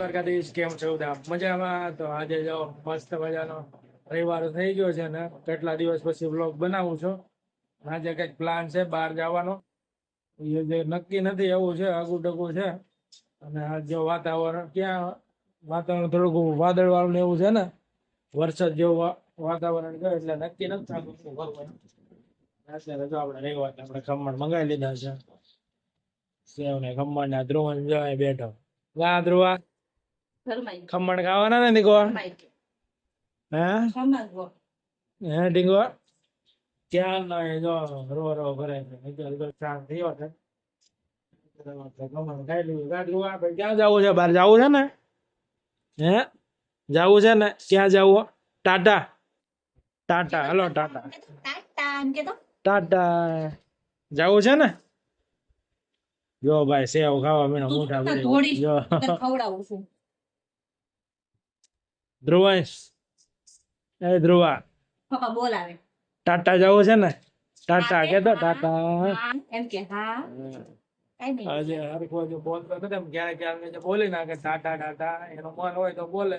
દ્વારકાધીશ, કેમ છો બધા મજામાં? તો આજે જો મસ્ત મજાનો રવિવાર થઈ ગયો છે ને કેટલા દિવસ પછી વ્લોગ બનાવું છું. આજે કઈક પ્લાન છે બહાર જવાનો, એ જે નક્કી નથી એવું છે, આગુ ડગું છે. અને આ જો વાતાવરણ વાતાવરણ થોડુંક વાદળ વાળું ને એવું છે ને, વરસાદ જેવું વાતાવરણ છે એટલે નક્કી નથી થતું શું કરવું. અત્યારે જો આપણે રવિવાર આપણે ખમણ મંગાવી લીધા છે, સેવ ને ખમણ ને ધ્રુવન જવાય બેઠો. વાહ ધ્રુવા, ખમણ ખાવાના ને ગો? હે હે ડીંગો ક્યાં ના જો રો ભરે છે, શાંત થયો છે. ખમણ ખાઈ લીધું. ધ્રુવા ભાઈ ક્યાં જવું છે? બહાર જવું છે ને? હે જવું છે ને? ક્યાં જવું? ટાટા ટાટા હલો ટાટા ટાટા જવું છે ને? જો ભાઈ સેવ ખાવા મીનો મોઢા ભરી જો. ધ્રુવાંશ, એ ધ્રુવા બોલાવે ટાટા જવું છે ને? ટાટા કેતો ટાટા. એમ કે હા આજે હરખો જો બોલતો નથી એમ ક્યારેક ક્યારેક જે બોલી નાખે ટાટા ટાટા, એનો મન હોય તો બોલે,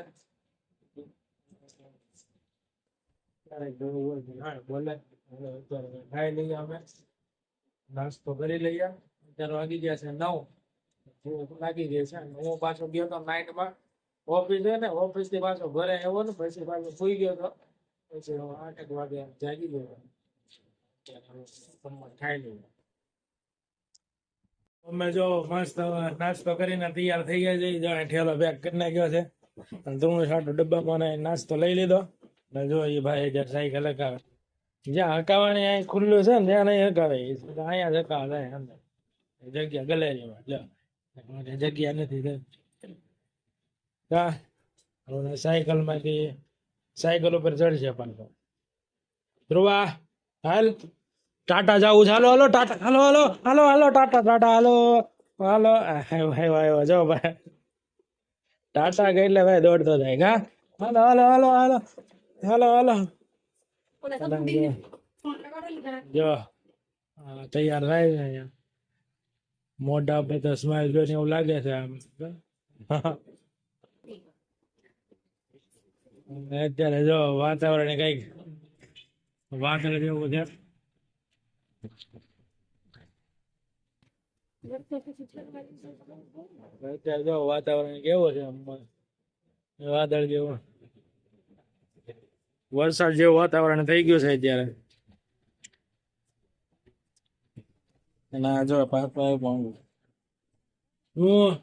ક્યારેક જેવું હોય તો હા બોલે. હવે અત્યારે ખાઈ લઈએ, અમે નાસ્તો કરી લઈએ. અત્યારે વાગી ગયા છે 9, ભૂખ લાગી ગઈ છે. હું પાછો ગયો તો નાઇટમાં ઓફિસ છે ને, ઓફિસ થી પાછો ઘરે આવ્યો ને પછી પાછો સુઈ ગયો તો પછી 8 વાગે જાગી ગયો. ખાઈ લઈએ. અમે જો મસ્ત નાસ્તો કરીને તૈયાર થઈ ગયા છે. જો ઠેલો પેક કરી નાખ્યો છે, ધૂળ સાટો ડબ્બામાં નાસ્તો લઈ લીધો. ને જો એ ભાઈ જ્યાં સાયકલ હકાવે, જ્યાં હકાવાની અહીં ખુલ્લું છે ને ત્યાં નહીં હકાવે, અહીંયા જ હકાવે અંદર જગ્યા ગલેરીમાં. જો જગ્યા નથી. સાયકલ માંથી સાયકલ ઉપર ચડશે પાછો. ધ્રુવા હાલ ટાટા જવું છે, હાલો હાલો ટાટા, હાલો હાલો હાલો હાલો ટાટા ટાટા હાલો હાલો. આવ્યો જો ભાઈ ટાટા ગઈ એટલે ભાઈ દોડતો જાય. હા હાલો હાલો હાલો હાલો હાલો હાલો. જો તૈયાર થાય છે અહીંયા, મોઢા પર તો સ્માઈલ જોઈને એવું લાગે છે આમ. અત્યારે જો વાતાવરણ કઈક વાદળ જેવું છે. અત્યારે જો વાતાવરણ કેવું છે, વાદળ જેવું, વરસાદ જેવું વાતાવરણ થઈ ગયું છે અત્યારે. ના જો પાછું હું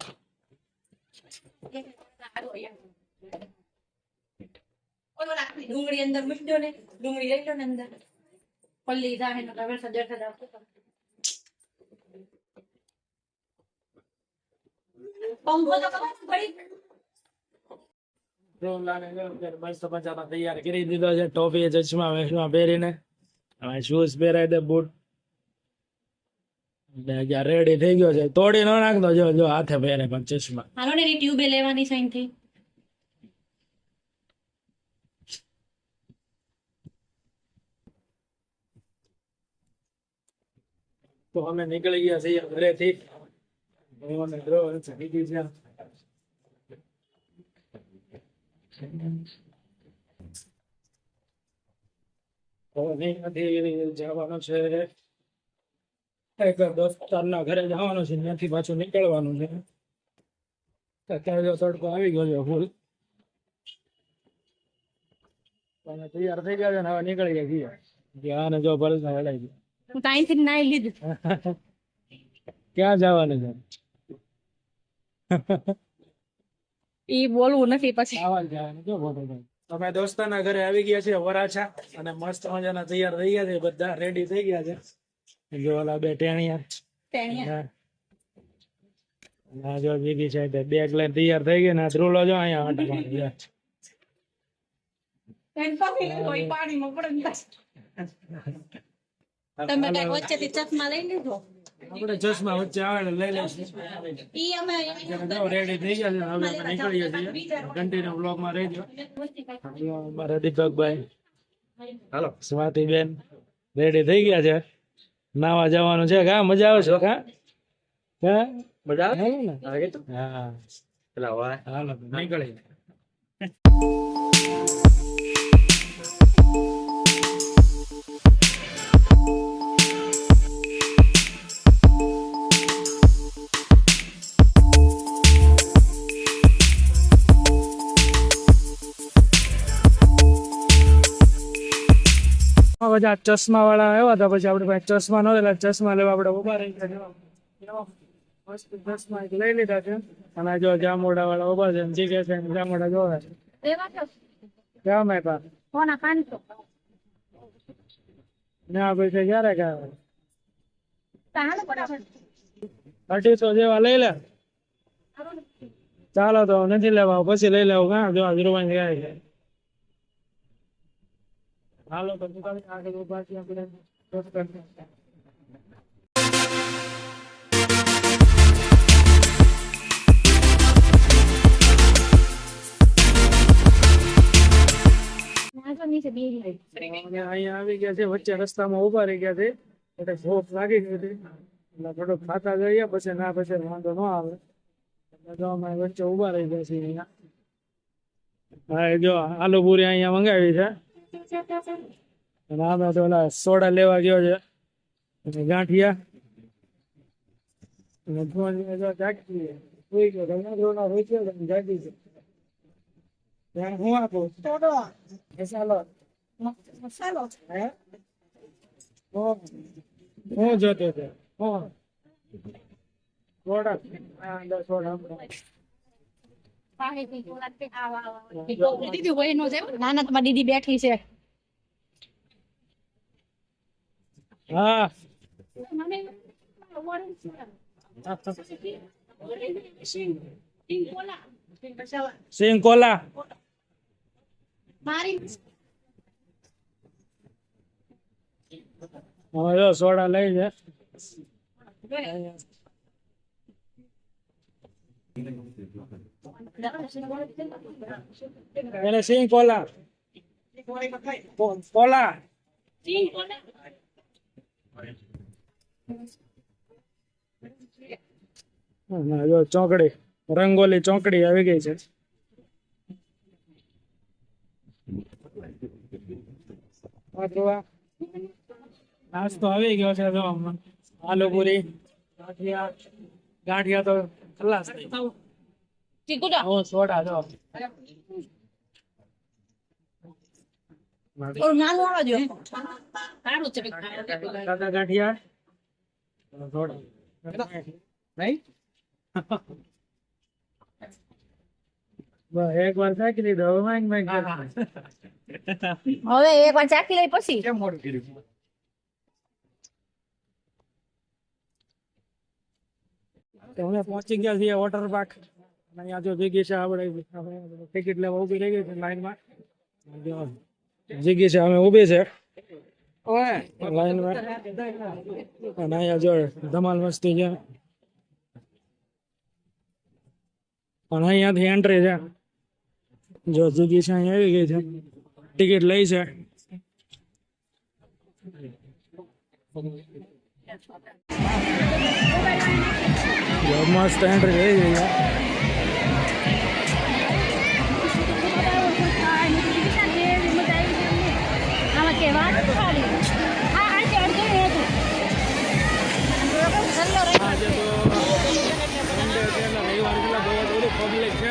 ડુંગળી અંદર મૂકી દો ને, ડુંગળી લઈ લો ને અંદર, પલ્લી જાહે તો વરસાદ વરસાદ આવતો. પંખો તો મસ્ત મજાનો તૈયાર કરી દીધો છે, ટોપી ચશ્મા વેચમાં પહેરીને શૂઝ પહેરાય દે, બૂટ રેડી થઈ ગયો છે. તોડી ન નાખતો જો જો હાથે પહેરે પણ ચશ્મા. હાલો ને ટ્યુબે લેવાની સાઈન થઈ. તો અમે નીકળી ગયા છીએ ઘરેથી. જવાનું છે એક દોસ્તારના ઘરે જવાનું છે, ત્યાંથી પાછું નીકળવાનું છે. અત્યારે જો તડકો આવી ગયો છે ફૂલ, તૈયાર થઈ ગયા છે ને હવે નીકળી ગયા છીએ. આને જો ભરસા હલાઈ ગયો. હું તાઈથી નાઈ લીધું. ક્યાં જવાનું છે? ઈ બોલવું નથી પછી. આવા જવાનું જો ફોટો. અમે દોસ્તારના ઘરે આવી ગયા છીએ વરાછા, અને મસ્ત મજાના તૈયાર થઈ ગયા છે, બધા રેડી થઈ ગયા છે. જો ઓલા બે ટેણિયા જો બીજી સાઈડ બેગ લઈને તૈયાર થઈ ગયા ને ધ્રુલો જો અહીંયા આટા મારી જાય. તમે કઈ વચ્ચેથી ચશ્મા લઈ લીધો? આપણે ચશ્મા વચ્ચે આવે લઈ લઈશું. ઈ અમે રેડી થઈ ગયા છે, હવે અમે નીકળીએ છીએ. કન્ટિન્યુ બ્લોગમાં રહેજો. મારા દીપકભાઈ, હાલો સ્વાતિબેન રેડી થઈ ગયા છે, નાવા જવાનું છે. કા મજા આવે છે? કા મજા આવે ને? હા પેલા હોય હાલો નીકળી બધા ચશ્મા વાળા આવ્યા હતા પછી આપણે પાસે ચશ્મા નહોતા ચશ્મા લેવા આપણે ઉભા રહી ગયા મસ્ત ચશ્મા એક લઈ લીધા છે અને આ જો જામોડા વાળા ઉભા છે જી કે છે જામોડા જોવે છે ક્યાં મેં પા કોના 500 ના પૈસા ક્યારે ગયા તાણ બરાબર 250 જેવા લઈ લે ચાલો તો નથી લેવા પછી લઈ લેવું કાં જો 0 ગયા છે હાલો તો દુકાન આગળ ઉભા છીએ આપણે અહીંયા આવી ગયા છે વચ્ચે રસ્તામાં ઉભા રહી ગયા છે એટલે ભૂખ લાગી ગઈ હતી એટલે થોડુંક ખાતા જઈએ પછી ના પછી વાંધો ન આવે એટલે જો અમે વચ્ચે ઉભા રહી ગયા છીએ અહીંયા હા એ જો આલુ પૂરી અહીંયા મંગાવી છે અને આમે તો ઓલા સોડા લેવા ગયો છે અને ગાંઠિયા અને ધોની જો જાગતી હોય ગયો ધોના હોય છે જાગી છે ત્યાં હું આપું મસાલો મસાલો હે હું જોતો હતો સોડા હા અંદર સોડા ના ના તમારી દીદી બેઠી છે હા સિંગ કોલા હવે જો સોડા લઈ છે એને સિંગ કોલા કોલા જો ચોકડી રંગોલી ચોકડી આવી ગઈ છે નાસ્તો આવી ગયો છે જો આલુ પૂરી ગાંઠિયા તો ખલાસ થઈ સોડા જો દાદા ગાંઠિયા સોડા નહીં એક વાર થાકી દીધો હવે માંગ માંગ હવે એક વાર ચાખી લઈ પછી કેમ મોડું કર્યું અમે પહોંચી ગયા છીએ વોટર પાર્ક અહીંયા જો જગ્યા છે આપણે ટિકિટ લેવા ઉભી રહી ગઈ છે લાઈનમાં જગ્યા છે અમે ઉભી છે લાઈનમાં અને અહીંયા જો ધમાલ મસ્તી છે પણ અહીંયાથી એન્ટ્રી છે જો જગ્યા છે અહીંયા આવી ગઈ છે ટિકિટ લઈ છે મસ્ત એન્ટ્રી થઈ ગઈ છે પબ્લિક છે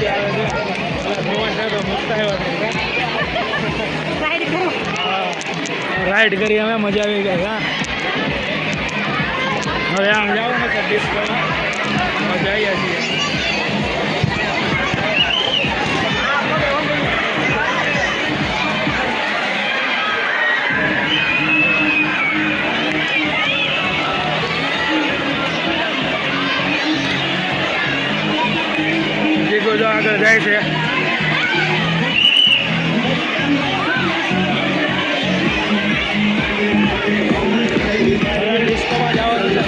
મજા આવે છે ધ્રુવન સાહેબ મસ્ત આવ્યા છે રાઈડ કરી અમે મજા આવી ગઈ હા હવે આમ જાઓ ને તો ડિસ્કોમાં મજા આવી છીએ જીગો જો આગળ જાય છે ડિસ્કોમાં જવાનું છે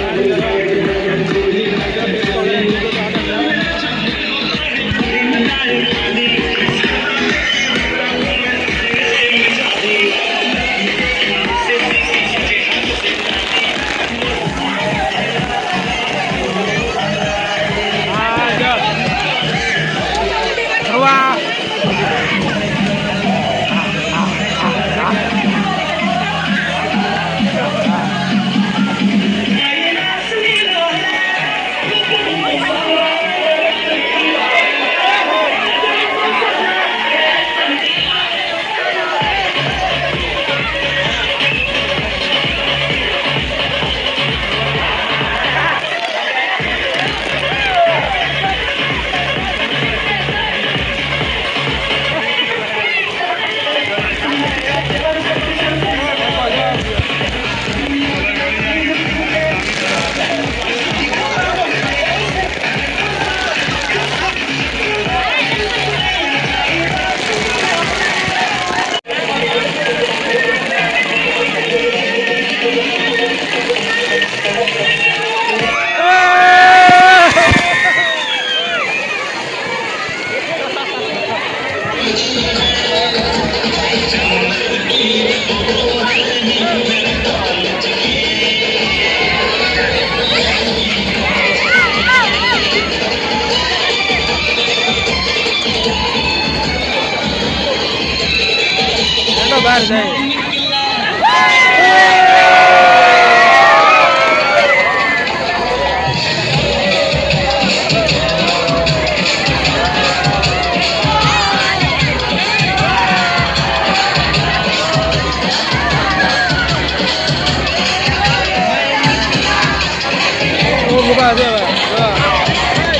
બહાર જાય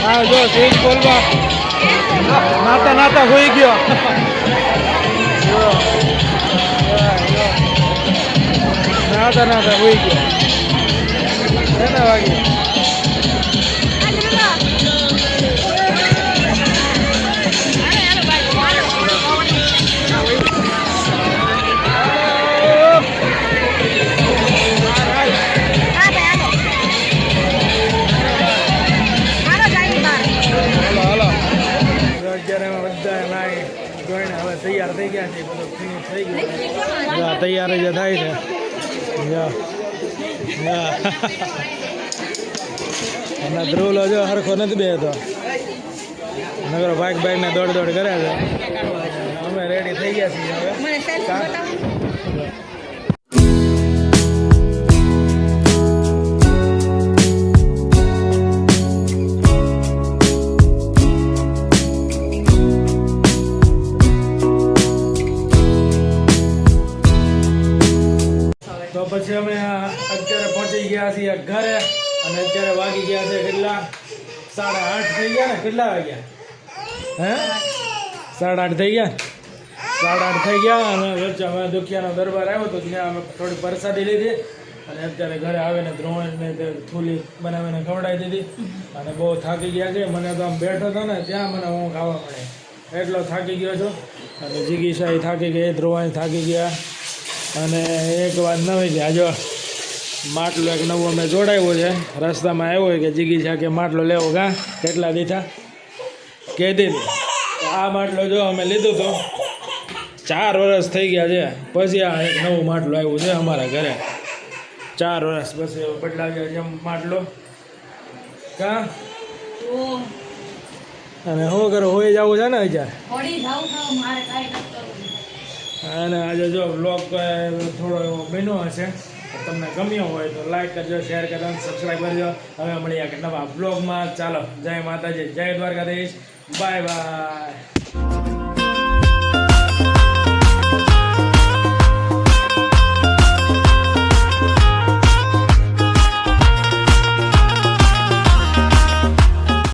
હા જો સ્વિચ બોલવા નાતા હોઈ ગયો નાતા હોઈ ગયો એના વાગે તૈયાર થઈ ગયા છે બધું ફિનિશ થઈ ગયું તૈયાર જ થાય છે અને ધ્રુવલો જો હરખો નથી બેહતો નગરો ભાઈ ને દોડ કરે છે અમે રેડી થઈ ગયા છીએ હવે તો પછી અમે અત્યારે પહોંચી ગયા છીએ ઘરે અને અત્યારે વાગી ગયા છે કેટલા 8:30 થઈ ગયા ને કેટલા વાગ્યા હે 8:30 થઈ ગયા 8:30 થઈ ગયા અને વચ્ચે અમે દુખિયાનો દરબાર આવ્યો તો ત્યાં અમે થોડી પ્રસાદી લીધી અને અત્યારે ઘરે આવીને દ્રોણને થૂલી બનાવીને ખવડાવી દીધી અને બહુ થાકી ગયા છે મને તો આમ બેઠો હતો ને ત્યાં મને હું ખાવા મળે એટલો થાકી ગયો છું અને જીગીશાહી થાકી ગઈ ધ્રુવાણી થાકી ગયા અને એક વાત નવી છે આજો માટલો એક નવો અમે જોડાવ્યો છે રસ્તામાં આવ્યો હોય કે જીગીશા કે માટલો લેવો કાં કેટલા દીધા કીધી આ માટલો જો અમે લીધું તો 4 વર્ષ થઈ ગયા છે પછી આ એક નવું માટલું આવ્યું છે અમારા ઘરે 4 વર્ષ પછી બદલાવ્યા છે માટલો કાં અને શું કરો હોય જવું છે ને અત્યારે અને આજે જો બ્લોગ થોડો એવો બન્યો હશે તમને ગમ્યો હોય તો લાઈક કરજો, શેર કરજો, સબસ્ક્રાઈબ કરજો. હવે મળીએ કે નવા બ્લોગમાં. ચાલો, જય માતાજી, જય દ્વારકાધીશ, બાય બાય.